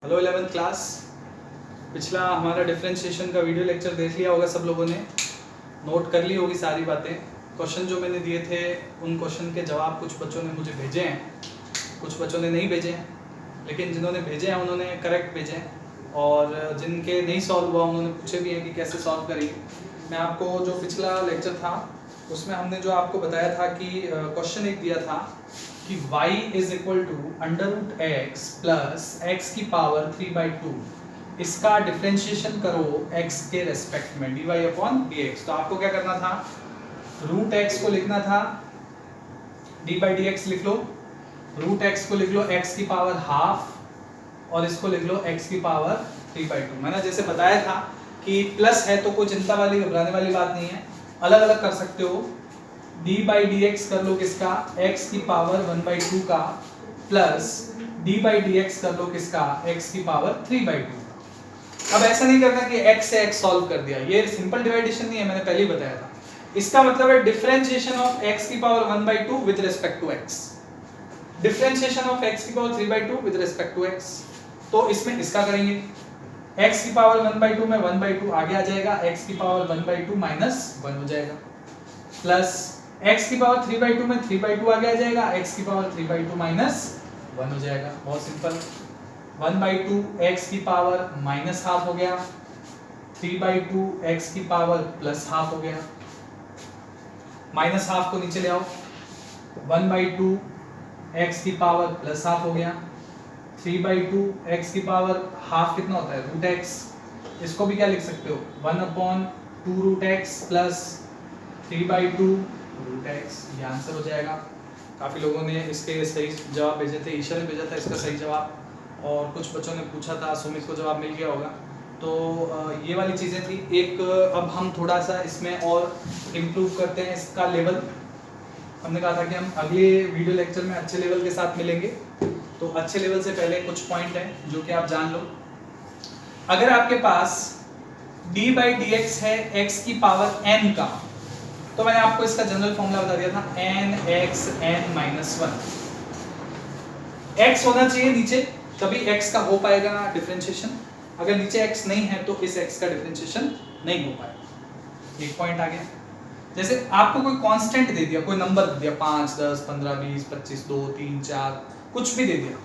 Hello 11th class. पिछला हमारा differentiation का वीडियो लेक्चर देख लिया होगा सब लोगों ने, नोट कर ली होगी सारी बातें। क्वेश्चन जो मैंने दिए थे उन क्वेश्चन के जवाब कुछ बच्चों ने मुझे भेजे हैं, कुछ बच्चों ने नहीं भेजे हैं, लेकिन जिन्होंने भेजे हैं उन्होंने करेक्ट भेजे हैं और जिनके नहीं सॉल्व हुआ उन्होंने पूछे भी हैं कि कैसे सॉल्व करेंगे। मैं आपको जो पिछला लेक्चर था उसमें हमने जो आपको बताया था कि क्वेश्चन एक दिया था कि y is equal to under root x plus x की पावर 3/2, इसका डिफरेंशिएशन करो x के रेस्पेक्ट में dy अपॉन dx। तो आपको क्या करना था, रूट x को लिखना था d/dx लिख लो, रूट x को लिख लो x की पावर हाफ और इसको लिख लो x की पावर 3/2। मैंने जैसे बताया था कि प्लस है तो कोई चिंता वाली घबराने वाली बात नहीं है, अलग अलग कर सकते हो। d/dx कर लो किसका, x की पावर 1/2 का, प्लस d/dx कर लो किसका, x की पावर 3/2। अब ऐसा नहीं करना कि x से x सॉल्व कर दिया, ये सिंपल डिवाइडेशन नहीं है, मैंने पहले ही बताया था। इसका मतलब है डिफरेंशिएशन ऑफ x की power 1/2 with respect to x, differentiation of x की power 3/2 with respect to x। तो इसमें इसका करेंगे, x की पावर 1/2 में 1/2 आगे आ जाएगा, x की पावर 1/2 माइनस 1 हो जाएगा, प्लस x की पावर 3/2 में 3/2 आगे आ जाएगा, x की पावर 3/2 माइनस 1 हो जाएगा। बहुत सिंपल, 1/2 x की पावर माइनस हाफ हो गया, 3/2 x की पावर प्लस हाफ हो गया, माइनस हाफ को नीचे ले आओ, 1/2 x की पावर प्लस हाफ हो गया, 3/2 x की पावर हाफ कितना होता है, रूट x। इसको भी क्या लिख सकते हो, 1/2 root x plus 3/2 root x, ये आंसर हो जाएगा। काफ़ी लोगों ने इसके सही जवाब भेजे थे, ईशा ने भेजा था इसका सही जवाब, और कुछ बच्चों ने पूछा था, सुमित को जवाब मिल गया होगा। तो ये वाली चीज़ें थी। एक अब हम थोड़ा सा इसमें और इम्प्रूव करते हैं इसका लेवल। हमने कहा था कि हम अगले वीडियो लेक्चर में अच्छे लेवल के साथ मिलेंगे, तो अच्छे लेवल से पहले कुछ पॉइंट हैं जो कि आप जान लो। अगर आपके पास d/dx है x की पावर n का, तो मैंने आपको इसका जनरल फॉर्मूला बता दिया था, nx n-1। x होना चाहिए नीचे, तभी x का हो पाएगा डिफरेंशिएशन। अगर नीचे x नहीं है तो इस x का डिफरेंशिएशन नहीं हो पाएगा। एक पॉइंट आ गया। जैसे आपको कोई कांस्टेंट दे दिया, कोई नंबर दे दिया 5, 10, 15, 20, 25, 2, 3, 4, कुछ भी दे दिया,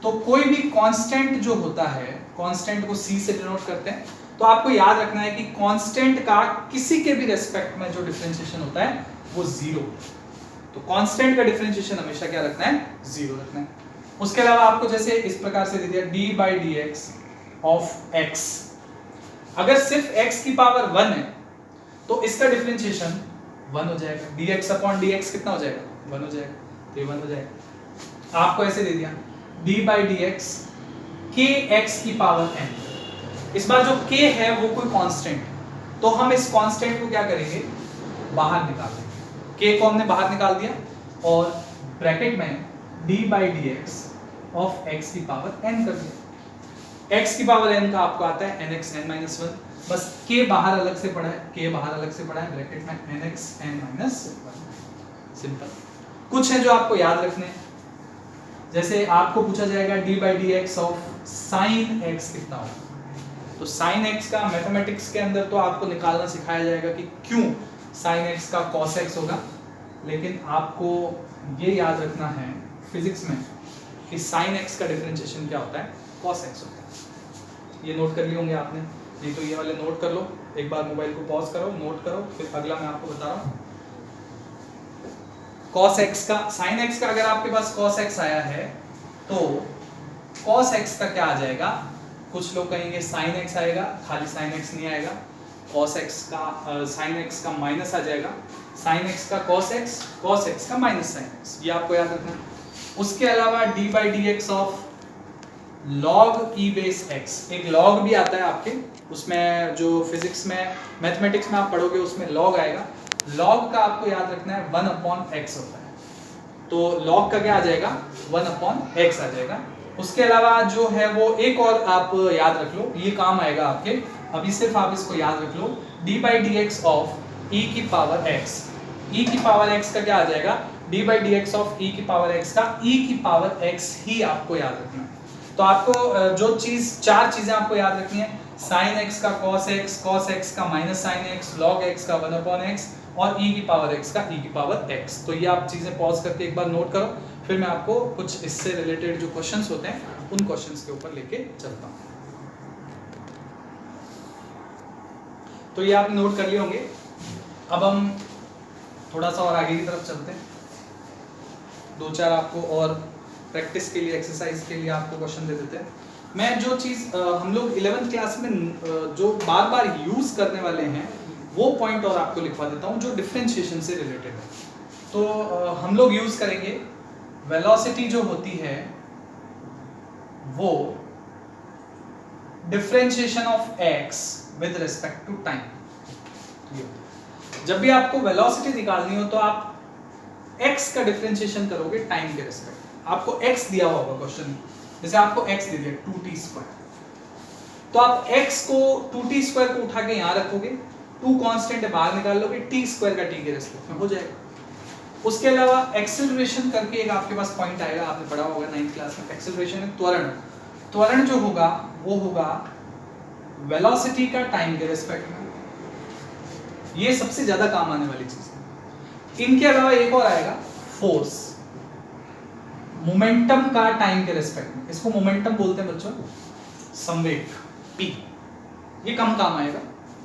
तो कोई भी कांस्टेंट जो होता है, कांस्टेंट को c से डिनोट करते हैं, तो आपको याद रखना है कि कांस्टेंट का किसी के भी रेस्पेक्ट में जो डिफरेंशिएशन होता है वो जीरो। तो कांस्टेंट का डिफरेंशिएशन हमेशा क्या रखना है, जीरो रखना है। उसके अलावा आपको जैसे इस प्रकार से दे दिया d/dx ऑफ x, अगर सिर्फ x की पावर 1 है तो इसका डिफरेंशिएशन 1 हो जाएगा, dx अपॉन dx कितना हो जाएगा, 1 हो जाएगा, तो ये 1 हो जाएगा। आपको ऐसे दे दिया d/dx kx की पावर n, इस बार जो k है वो कोई कांस्टेंट, तो हम इस कांस्टेंट को क्या करेंगे, बाहर निकाल देंगे। k को हमने बाहर निकाल दिया और ब्रैकेट में d/dx ऑफ x की पावर n कर दिया। x की पावर n का आपको आता है nx n-1, बस k बाहर अलग से पड़ा है, k बाहर अलग से पड़ा है, ब्रैकेट में nx n-1। सिंपल। कुछ है जो आपको याद रखने हैं, जैसे आपको पूछा जाएगा d/dx ऑफ sin x कितना होगा, तो sin x का मैथमेटिक्स के अंदर तो आपको निकालना सिखाया जाएगा कि क्यों sin x का cos x होगा, लेकिन आपको ये याद रखना है फिजिक्स में कि sin x का डिफरेंशिएशन क्या होता है, cos x होता है। ये नोट कर लिए होंगे आपने, नहीं तो ये वाले नोट कर लो, एक बार मोबाइल को पॉज करो, नोट करो, फिर अगला मैं आपको बता रहा हूँ। cos x का, sin x का अगर आपके पास cos x आया है तो cos x का क्या आ जाएगा, कुछ लोग कहेंगे sin x आएगा, खाली sin x नहीं आएगा, cos x का sin x का माइनस आ जाएगा, sin x का cos x का माइनस sin x, ये आपको याद रखना है। उसके अलावा d/dx of log e base x, एक log भी आता है आपके उसमें, जो फिजिक्स में मैथमेटिक्स में आप पढ़ोगे उसमें log आएगा। log का आपको याद रखना है 1/x होता है, तो log का क्या आ जाएगा, 1/x आ जाएगा। उसके अलावा जो है वो एक और आप याद रख लो, ये काम आएगा आपके, अभी सिर्फ आप इसको याद रख लो, d/dx ऑफ e की पावर x, e की पावर x का क्या आ जाएगा, d/dx ऑफ e की पावर x का e की पावर x ही आपको याद रखना है। तो आपको जो चीज 4 चीजें आपको याद रखनी है, sin x का cos x का minus sin x, log x का 1/x और e की पावर x का e की पावर x। तो ये आप चीजें पॉज करके एक बार नोट करो, फिर मैं आपको कुछ इससे रिलेटेड जो क्वेश्चंस होते हैं उन क्वेश्चंस के ऊपर लेके चलता हूँ। तो ये आप नोट कर लिए होंगे। अब हम थोड़ा सा और आगे की तरफ चलते हैं, 2-4 आपको और प्रैक्टिस के लिए, एक्सरसाइज के लिए आपको क्वेश्चन दे देते हैं। मैं जो चीज़ हम लोग 11th क्लास में जो बार बार यूज़ करने वाले हैं वो पॉइंट और आपको लिखवा देता हूँ जो डिफरेंशिएशन से रिलेटेड है। तो हम लोग यूज़ करेंगे वेलोसिटी जो होती है वो differentiation of x with respect to time. जब भी आपको वेलोसिटी निकालनी हो तो आप x का डिफरेंशिएशन करोगे टाइम के रिस्पेक्ट। आपको x दिया हुआ होगा क्वेश्चन, जैसे आपको x दे दिया 2t², तो आप x को 2t² को उठा के यहाँ रखोगे, 2 कांस्टेंट है बाहर निकाल लोगे, t² का t के रिस्पेक्ट में हो जाएगा। उसके अलावा एक्सेलरेशन करके एक आपके पास पॉइंट आएगा, आपने पढ़ा होगा 9th क्लास में। एक्सेलरेशन है त्वरण। त्वरण जो होगा वो होगा वेलोसिटी का टाइम के रिस्पेक्ट में। ये सबसे ज्यादा काम आने वाली चीज है। इनके अलावा एक और आएगा फोर्स, मोमेंटम का टाइम के रिस्पेक्ट में। इसको मोमेंटम बोलते हैं बच्चों, संवेग p। ये कम काम आएगा,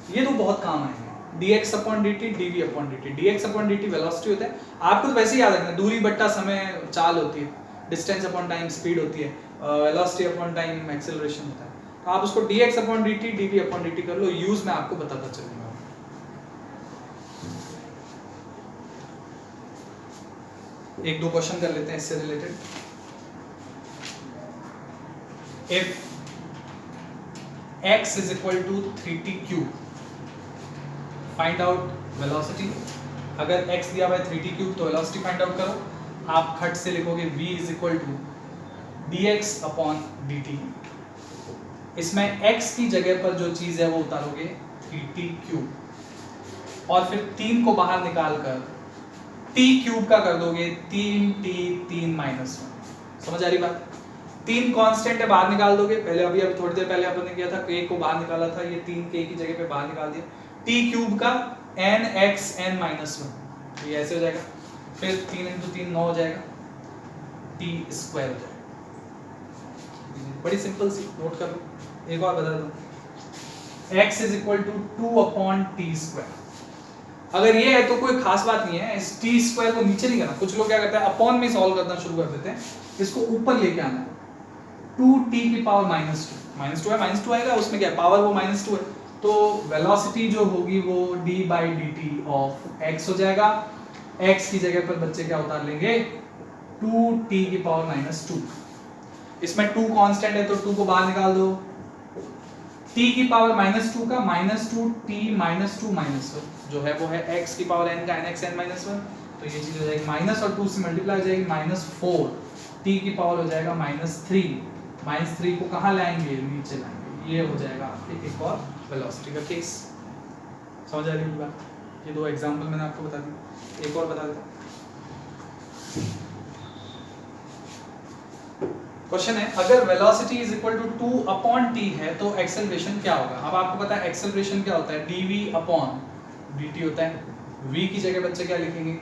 ये तो बहुत काम आएगा। dx/dt, dv/dt। dx/dt वेलोसिटी होता है, आपको तो वैसे ही याद रखना, दूरी बट्टा समय चाल होती है, डिस्टेंस अपॉन टाइम स्पीड होती है, वेलोसिटी अपॉन टाइम एक्सेलरेशन होता है। तो आप उसको dx/dt, dv/dt कर लो, यूज में आपको बताता चलूंगा। एक दो क्वेश्चन कर लेते हैं इससे related. If x is equal to 3t³ find out velocity. अगर x दिया हुआ है 3t³ तो वेलोसिटी फाइंड आउट करो। आप खट से लिखोगे v is equal to dx/dt। इसमें x की जगह पर जो चीज है वो उतारोगे 3t³ और फिर 3 को बाहर निकालकर t³ का कर दोगे 3t 3 - 1। समझ आ रही बात? 3 कांस्टेंट है बाहर निकाल दोगे, पहले अभी थोड़ी देर पहले अपन ने किया था, k को बाहर निकाला था, ये 3k की जगह पे बाहर निकाल दिया, t³ का nx n-1, ये ऐसे हो जाएगा। फिर 3 × 3 9 हो जाएगा, t² हो जाएगा। बड़ी सिंपल सी, नोट कर लो। एक और बता दो, x is equal to 2/t²। अगर ये है तो कोई खास बात नहीं है, इस t² को नीचे नहीं करना। कुछ लोग क्या करते हैं, अपॉन में सॉल्व करना शुरू कर देते हैं, इसको ऊपर लेके आना है। 2t की पावर -2 है, -2 आएगा, उसमें क्या पावर वो -2 है, तो वेलोसिटी जो होगी वो d/dt ऑफ x हो जाएगा। x की जगह पर बच्चे क्या उतार लेंगे, 2t की पावर -2। इसमें 2 कांस्टेंट है तो 2 को बाहर निकाल दो, t की पावर -2 का -2t -2 -1 जो है वो है x की पावर n का nx n-1, तो ये चीज हो जाएगी माइनस और 2 से मल्टीप्लाई हो जाएगी -4, t की पावर हो जाएगा -3। -3 को कहाँ लाएंगे, नीचे लाएंगे। ये हो जाएगा आपके एक और वेलोसिटी का केस। समझ आ रही है बात? ये 2 एग्जांपल मैंने आपको बता दी, एक और बता देता हूं। क्वेश्चन है, अगर velocity is equal to 2/t है तो एक्सेलरेशन क्या होगा। अब आपको पता है एक्सेलरेशन क्या होता है, dv/dt होता है। v की जगह बच्चे क्या लिखेंगे,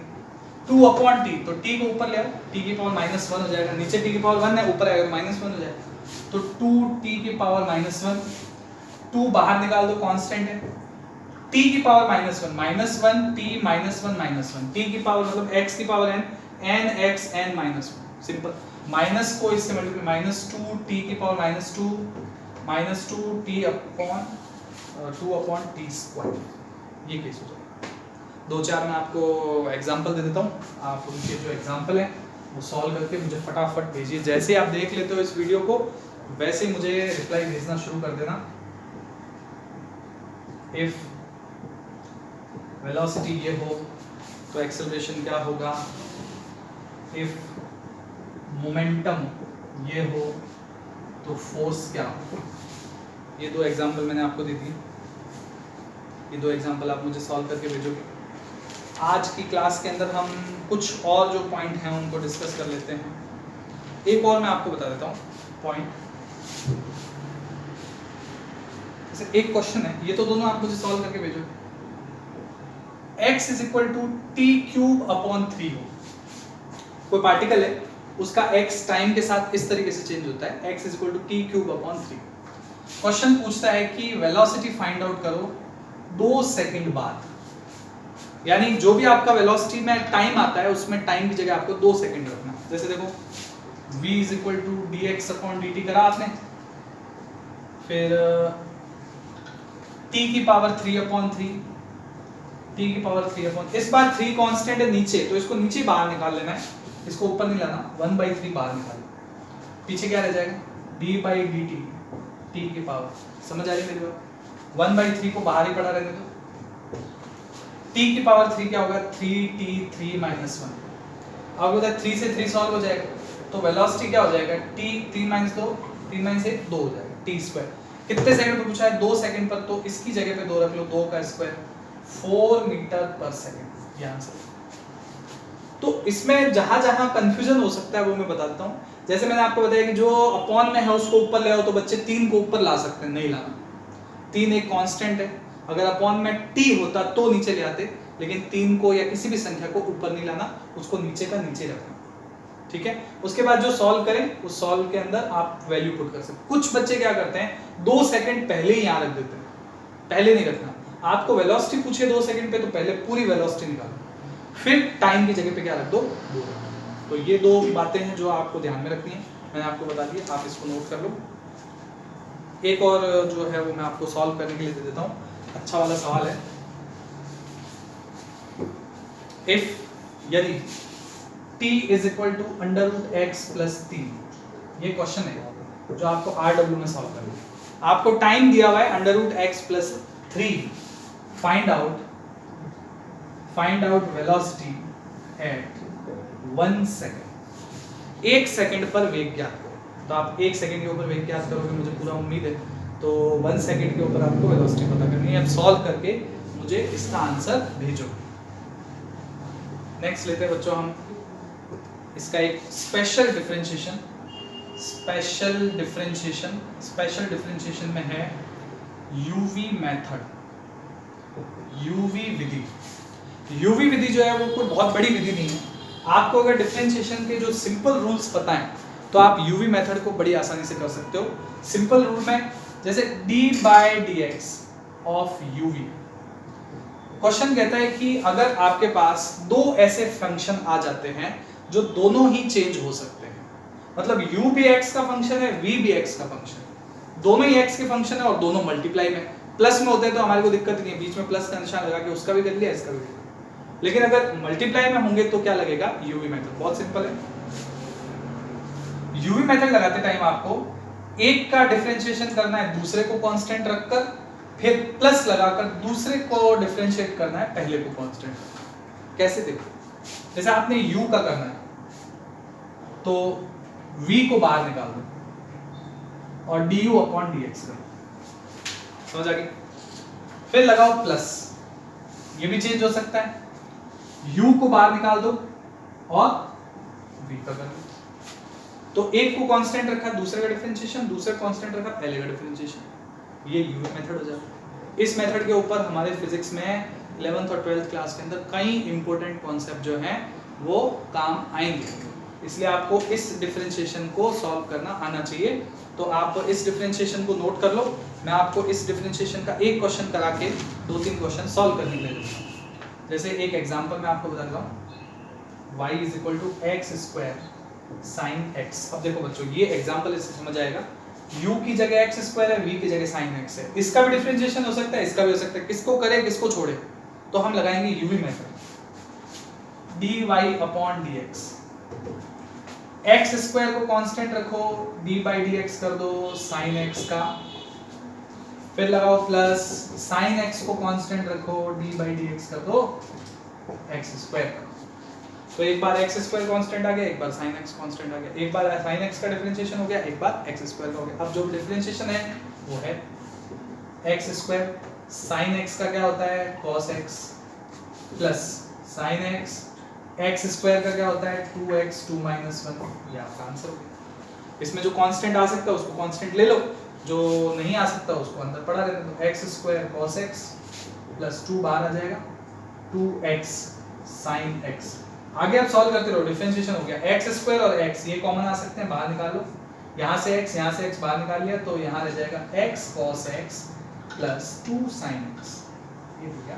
2/t, तो t को ऊपर ले आओ, t की पावर -1 हो जाएगा, नीचे t की पावर 1 है, ऊपर आएगा -1 हो जाएगा, तो 2t की पावर -1, 2 बाहर निकाल दो, कांस्टेंट है, t की पावर -1 -1t -1 t की पावर मतलब x की power n nx n-1, simple. Minus को इससे मल्टीप्लाई, -2t की पावर -2 -2t/2/t², ये केस हो जाएगा। 2-4 मैं आपको एग्जांपल दे देता हूँ, आप उनके जो एग्जांपल हैं वो सॉल्व करके मुझे फटाफट भेजिए। जैसे आप देख लेते हो इस वीडियो को वैसे ही मुझे रिप्लाई भेजना शुरू कर देना। इफ वेलोसिटी ये हो तो एक्सेलरेशन क्या होगा, इफ मोमेंटम ये हो तो फोर्स क्या हो। ये 2 एग्जांपल मैंने आपको दे दिए, ये 2 एग्जांपल आप मुझे सॉल्व करके भेजोगे। आज की क्लास के अंदर हम कुछ और जो पॉइंट हैं उनको डिस्कस कर लेते हैं। एक और मैं आपको बता देता हूँ पॉइंट, जैसे एक क्वेश्चन है, ये तो दोनों आप मुझे सॉल्व करके भेजो। x is equal to t cube upon 3 हो, कोई पार्टिकल है, उसका x टाइम के साथ इस तरीके से चेंज होता है, x is equal to t cube upon 3। Question पूछता है कि वेलोसिटी फाइंड आउट करो 2 सेकंड बाद, यानी जो भी आपका वेलोसिटी में टाइम आता है उसमें टाइम की जगह आपको 2 सेकंड रखना। जैसे देखो v is equal to dx upon dt करा आपने, फिर t की पावर 3 अपॉन 3, t की पावर 3 अपॉन, इस बार 3 कांस्टेंट है नीचे, तो इसको नीचे बाहर निकाल लेना है, इसको ऊपर नहीं लाना, 1/3 बाहर निकाल, पीछे क्या रह जाएगा d/dt, t की पावर, समझ आ रही है मेरी बात? 1/3 को बाहर ही पड़ा रहने दो, t की पावर 3 क्या होगा 3t3 -1। अब होता है 3 से 3 सॉल्व हो जाएगा, तो वेलोसिटी क्या हो जाएगा t 3 - 2, 3 - 1 2 हो जाएगा, t²। कितने सेकंड पे पूछा है 2 सेकंड पर, तो इसकी जगह पे 2 रख लो, 2 का स्क्वायर 4 मीटर पर सेकंड, ये आंसर। तो इसमें जहां जहां कंफ्यूजन हो सकता है वो मैं बताता हूँ। जैसे मैंने आपको बताया कि जो अपॉन में है उसको ऊपर ले आओ, तो बच्चे 3 को ऊपर ला सकते हैं, नहीं लाना, 3 एक कांस्टेंट है, अगर अपॉन में t होता तो नीचे ले आते, लेकिन 3 को या किसी भी संख्या को ऊपर नहीं लाना, उसको नीचे का नीचे रखना, ठीक है। उसके बाद जो सॉल्व करें उस सॉल्व के अंदर आप वैल्यू पुट कर सकते। कुछ बच्चे क्या करते हैं 2 सेकंड पहले ही यहाँ रख देते हैं, पहले नहीं रखना, आपको वेलोसिटी पूछे 2 सेकंड पे तो पहले पूरी वेलोसिटी निकालो, फिर टाइम की जगह पे क्या रख दो 2। तो ये 2 बातें हैं जो आपको ध्यान में रखनी है, मैंने आपको बता दिया, आप इसको नोट कर लो। एक और जो है वो मैं आपको सॉल्व करने के लिए दे देता हूँ, अच्छा वाला सवाल है। इफ यदि t is equal to √x + 3, ये क्वेश्चन है जो आपको RW में सॉल्व करना है। आपको टाइम दिया हुआ है √x + 3, find out velocity at 1 second, 1 second पर वेग ज्ञात करो। तो आप 1 सेकंड के ऊपर वेग ज्ञात करोगे, मुझे पूरा उम्मीद है, तो 1 सेकंड के ऊपर आपको वेलोसिटी पता करनी है। अब सॉल्व करके मुझे इसका आंसर भेजो। नेक्स्ट लेते हैं बच्चों हम इसका एक स्पेशल डिफरेंशिएशन में है यूवी मेथड, यूवी विधि। यूवी विधि जो है वो कोई बहुत बड़ी विधि नहीं है, आपको अगर डिफरेंशिएशन के जो सिंपल रूल्स पता है तो आप यूवी मेथड को बड़ी आसानी से कर सकते हो। सिंपल रूल में जैसे d/dx ऑफ यूवी, क्वेश्चन कहता है कि अगर आपके पास 2 ऐसे फंक्शन आ जाते हैं जो दोनों ही चेंज हो सकते हैं, मतलब u भी x का फंक्शन है, v भी x का फंक्शन है, दोनों ही x के फंक्शन है और दोनों मल्टीप्लाई में प्लस में होते हैं, तो हमारे को दिक्कत नहीं है, बीच में प्लस का निशान लगा के उसका भी कर लिया, इसका भी कर लिया। लेकिन अगर मल्टीप्लाई में होंगे तो क्या लगेगा यूवी मेथड, बहुत सिंपल है। यूवी मेथड लगाते टाइम आपको एक का डिफरेंशिएशन करना है दूसरे को कांस्टेंट रखकर, फिर प्लस लगाकर दूसरे को डिफरेंशिएट करना है पहले को कांस्टेंट। कैसे देखो, जैसे आपने u का करना है तो v को बाहर निकाल दो और du/dx करो, समझ आ गई? फिर लगाओ प्लस, ये भी चेंज हो सकता है, u को बाहर निकाल दो और v का कर दो। तो एक को कांस्टेंट रखा दूसरे का डिफरेंशिएशन, दूसरे कांस्टेंट रखा पहले का डिफरेंशिएशन, ये यूवी मेथड हो जाएगा। इस मेथड के ऊपर हमारे फिजिक्स में 11th और 12th क्लास के अंदर कई इंपॉर्टेंट कॉन्सेप्ट जो हैं वो काम आएंगे, इसलिए आपको इस डिफरेंशिएशन को सॉल्व करना आना चाहिए। तो आप इस डिफरेंशिएशन को नोट कर लो, मैं आपको इस डिफरेंशिएशन का एक क्वेश्चन करा के 2-3 क्वेश्चन सॉल्व करने के लिए दूंगा। जैसे एक एग्जांपल मैं आपको बता रहा हूँ, y = x² sin x। अब देखो बच्चों ये एग्जांपल इससे समझ आएगा, u की जगह x² है, v की जगह sin x है, इसका भी डिफरेंशिएशन हो सकता है, इसका भी हो सकता है, किसको करे किसको छोड़े, तो हम लगाएंगे यूवी मेथड, dy/dx, x² को कांस्टेंट रखो, d/dx कर दो sin x का, फिर लगाओ प्लस, sin x को कांस्टेंट रखो, d/dx कर दो x²। तो एक बार x² कांस्टेंट आ गया, एक बार sin x कांस्टेंट आ गया, एक बार sin x का डिफरेंशिएशन हो गया, एक बार x² का हो गया। अब जो डिफरेंशिएशन है वो है x², sin x का क्या होता है cos x, plus sin x, x² का क्या होता है 2x 2 - 1, ये आपका आंसर हो गया। इसमें जो कांस्टेंट आ सकता है उसको कांस्टेंट ले लो, जो नहीं आ सकता उसको अंदर पड़ा रहने दो। X square cos x plus 2 बाहर आ जाएगा 2x साइन x। आगे आप सॉल्व करते रहो, डिफरेंशिएशन हो गया। एक्स स्क्वायर और x ये कॉमन आ सकते हैं, बाहर निकालो। यहाँ से x बाहर निकाल लिया तो यहाँ रह जाएगा x cos x plus 2 sin x। ये हो गया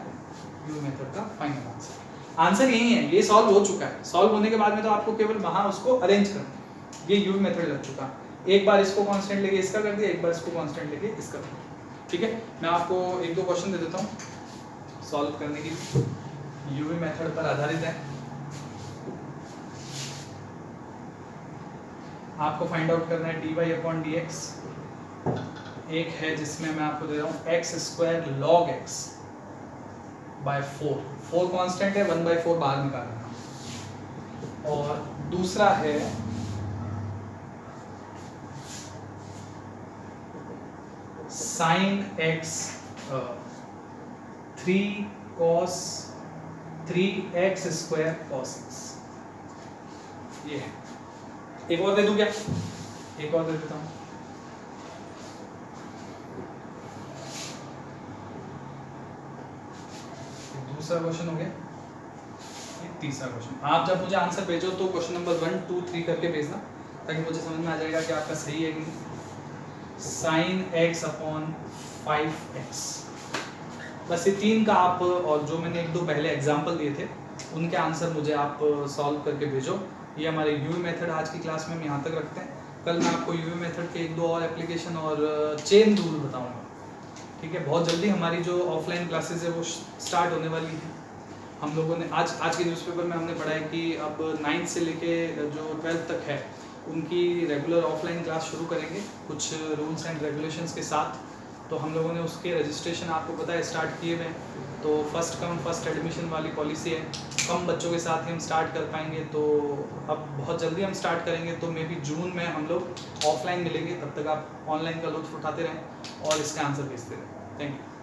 यूवी मेथड का फाइनल आंसर। आंसर यही है, ये सॉल्व हो चुका है। सॉल्व होने के बाद में तो आपको केवल वहाँ उसको अरेंज करना है। ये यूवी मेथड लग चुका। एक बार इसको कांस्टेंट लेके इसका कर दिया, एक बार इसको कांस्टेंट लेके इसका कर दिया। ठीक है, मैं आपको एक दो क्वेश्चन दे देता हूँ सॉल्व करने की, यूवी मेथड पर आधारित है। आपको फाइंड आउट करना है dy/dx। एक है जिसमें मैं आपको दे रहा हूँ x square log x by 4 constant है, 1/4 बाहर निकालना। और दूसरा है sine x 3 cos 3x square cos x। ये है। एक और दे दूं क्या? एक और दे देता हूं। दूसरा क्वेश्चन हो गया, ये तीसरा क्वेश्चन। आप जब मुझे आंसर भेजो तो क्वेश्चन नंबर 1 2 3 करके भेजना, ताकि मुझे समझ में आ जाएगा कि आपका सही है कि नहीं। साइन x अपॉन 5x, बस ये 3 का आप, और जो मैंने एक दो पहले एग्जाम्पल दिए थे उनके आंसर मुझे आप सॉल्व करके भेजो। ये हमारे यूवी मेथड आज की क्लास में हम यहाँ तक रखते हैं। कल मैं आपको यूवी मेथड के एक दो और एप्लीकेशन और चेन रूल बताऊँगा। ठीक है, बहुत जल्दी हमारी जो ऑफलाइन क्लासेस है वो स्टार्ट होने वाली है। हम लोगों ने आज के न्यूज़पेपर में हमने पढ़ा है कि अब 9th से लेके जो 12th तक है उनकी रेगुलर ऑफलाइन क्लास शुरू करेंगे कुछ रूल्स एंड रेगुलेशंस के साथ। तो हम लोगों ने उसके रजिस्ट्रेशन आपको पता है स्टार्ट किए हुए, तो फर्स्ट कम फर्स्ट एडमिशन वाली पॉलिसी है। कम बच्चों के साथ ही हम स्टार्ट कर पाएंगे, तो अब बहुत जल्दी हम स्टार्ट करेंगे। तो मे बी जून में हम लोग ऑफलाइन मिलेंगे, तब तक आप ऑनलाइन का लुत्फ उठाते रहें और इसके आंसर भेजते रहें। Thank you.